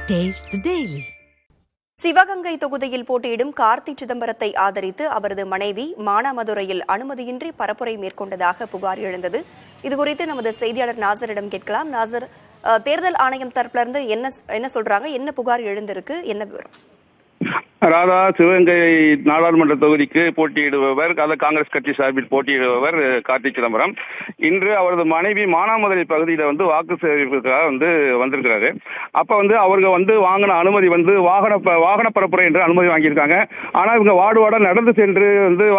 Taste the Daily. Sivaganga தொகுதியில் போட்டியிடும் கார்த்தி சிதம்பரத்தை ஆதரித்து அவரது மனைவி மானாமதுரையில் அனுமதியின்றி பரப்புரை மேற்கொண்டதாக புகார் எழுந்தது. இதுகுறித்து நமது செய்தியாளர் நாசரிடம் கேட்கலாம். நாசர், தேர்தல் ஆணையம் தரப்பிலிருந்து என்ன சொல்றாங்க? என்ன புகார் எழுந்திருக்கு? என்ன விவரம்? ராதா சிவகங்கை நாடாளுமன்ற தொகுதிக்கு போட்டியிடுபவர், காங்கிரஸ் கட்சி சார்பில் போட்டியிடுபவர் கார்த்தி சிதம்பரம். இன்று அவரது மனைவி மானாமதுரை பகுதியில் வாக்கு சேகரிப்புக்காக வந்திருக்கிறாரு. அப்ப அவர்கள் வாங்கின அனுமதி வாகன பரப்புரை என்று அனுமதி வாங்கியிருக்காங்க. ஆனால் இவங்க வார்டு நடந்து சென்று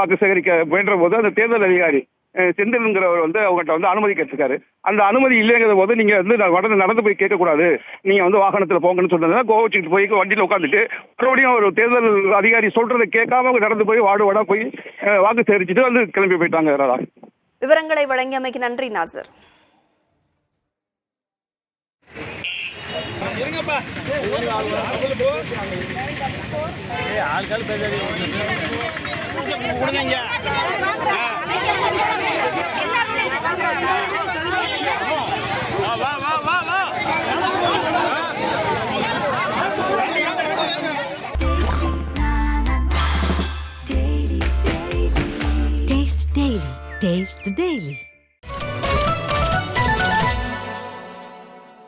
வாக்கு சேகரிக்க முயன்ற போது அந்த தேர்தல் அதிகாரி செந்தில்ங்கிறவர் அவங்ககிட்ட அனுமதி கேட்டிருக்காரு. அந்த அனுமதி இல்லைங்கிற போது நீங்க நடந்து போய் கேட்கக்கூடாது, நீங்க வாகனத்துல போங்கன்னு சொன்னது கோவச்சுட்டு போய் வண்டியில உட்காந்துட்டு மறுபடியும் ஒரு தேர்தல் அதிகாரி சொல்றதை கேட்காம அவங்க நடந்து போய் வார்டு போய் வாக்கு சேகரிச்சுட்டு கிளம்பி போயிட்டாங்க. ராதா, விவரங்களை வழங்கியமைக்கு நன்றி நாசர். Taste the Daily.